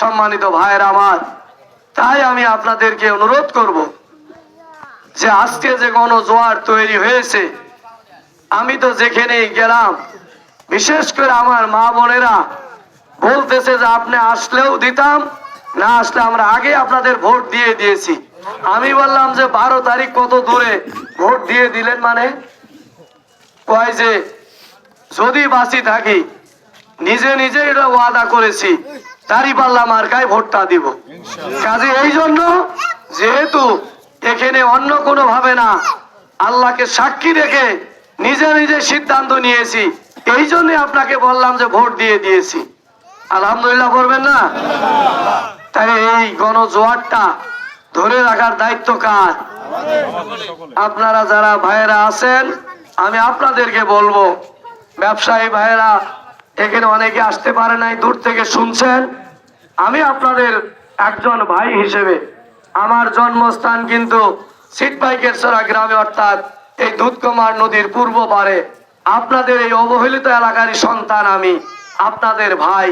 সম্মানিত ভাইয়েরা আমার, তাই আমি আপনাদেরকে অনুরোধ করব যে আজকে যে গণজোয়ার তৈরি হয়েছে, আমি তো যেখানেই গেলাম বিশেষ করে আমার মা বোনেরা বলতেছে যে আপনি আসলেও দিতাম, না আসলে আমরা আগে আপনাদের ভোট দিয়ে দিয়েছি। আমি বললাম যে 12 তারিখ কত দূরে, ভোট দিয়ে দিলেন মানে? কয় যে যদি বাঁচি থাকি নিজে নিজে এটা ওয়াদা করেছি দাঁড়িপাল্লা মার্কায় ভোটটা দিব। কাজে এই জন্য যেহেতু এখানে অন্য কোনো ভাবে না, আল্লাহকে সাক্ষী রেখে নিজে নিজে সিদ্ধান্ত নিয়েছি, এই জন্য আপনাকে বললাম যে ভোট দিয়ে দিয়েছি। আলহামদুলিল্লাহ করবেন না? তাই এই গণজোয়ারটা ধরে রাখার দায়িত্ব কার? আপনারা যারা ভাইয়েরা আছেন, আমি আপনাদেরকে বলবো, ব্যবসায়ী ভাইয়েরা এখানে অনেকে আসতে পারে নাই, দূর থেকে শুনছেন, আমি আপনাদের একজন ভাই হিসেবে আমার জন্মস্থান কিন্তু সিটপাইকেরছড়া গ্রামে, অর্থাৎ এই দুধকুমার নদীর পূর্ব পারে। আপনাদের এই অবহেলিত এলাকারই সন্তান আমি, আপনাদের ভাই।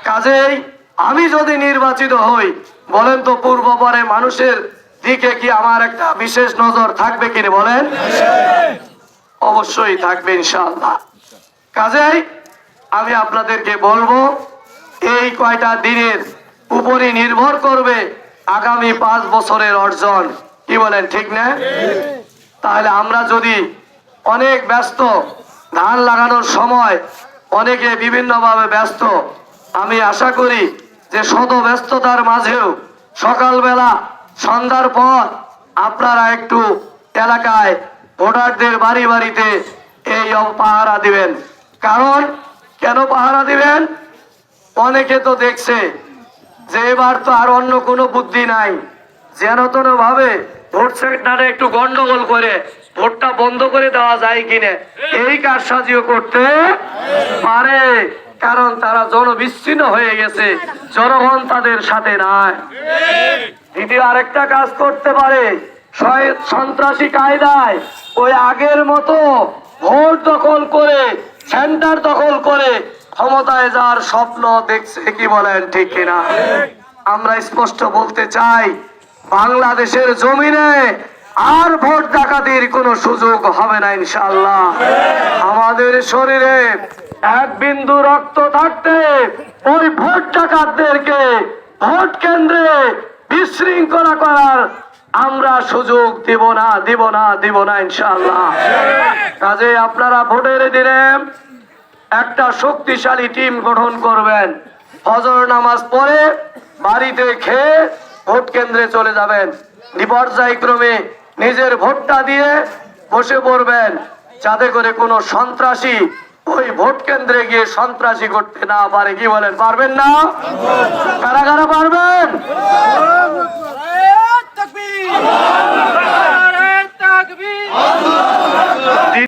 কাজেই আমি যদি নির্বাচিত হই, বলেন তো পূর্ব পারে মানুষের দিকে কি আমার একটা বিশেষ নজর থাকবে কিনা বলেন? অবশ্যই থাকবে ইনশাআল্লাহ। কাজেই আমি আপনাদেরকে বলবো, এই কয়টা দিনের উপরই নির্ভর করবে আগামী 5 বছরের অর্জন। কি বলেন, ঠিক না? তাহলে আমরা যদি অনেক ব্যস্ত, ধান লাগানোর সময় অনেকে বিভিন্নভাবে ব্যস্ত, আমি আশা করি যে শত ব্যস্ততার মাঝেও সকালবেলা সন্ধ্যার পর আপনারা একটু এলাকায় ভোটারদের বাড়ি বাড়িতে এই পাহারা দিবেন। কারণ কেন পাহারা দিবেন? অনেকে তো দেখছে যে এবার তো আর অন্য কোনো বুদ্ধি নাই, যেন তেন ভাবে ভোট সেন্টারে একটু গন্ডগোল করে ভোটটা বন্ধ করে দেওয়া যায় কিনা, এই কারসাজিও করতে পারে। কারণ তারা জনবিচ্ছিন্ন হয়ে গেছে, জনগণ তাদের সাথে নাই। দ্বিতীয় আরেকটা কাজ করতে পারে, সন্ত্রাসী কায়দায় ওই আগের মতো ভোট দখল করে, সেন্টার দখল করে ক্ষমতায় যাওয়ার স্বপ্ন দেখছে। কি বলেন, ঠিক কিনা? আমরা স্পষ্ট বলতে চাই, বাংলাদেশের জমিনে আর ভোট ডাকাতির কোনো সুযোগ হবে না ইনশাআল্লাহ। আমাদের শরীরে এক বিন্দু রক্ত থাকতে ওই ভোট ডাকাতদেরকে ভোট কেন্দ্রে বিশৃঙ্খলা করার আমরা সুযোগ দিব না, দিব না, দিব না ইনশাআল্লাহ। কাজে আপনারা ভোটের দিনে একটা শক্তিশালী টিম গঠন করবেন, ফজর নামাজ পড়ে বাড়িতে খেয়ে ভোট কেন্দ্রে চলে যাবেন, পর্যায়ক্রমে নিজের ভোটটা দিয়ে বসে পড়বেন, যাতে করে কোনো সন্ত্রাসী ওই ভোট কেন্দ্রে গিয়ে সন্ত্রাসী করতে না পারে। কি বলেন, পারবেন না? কারা কারা পারবেন?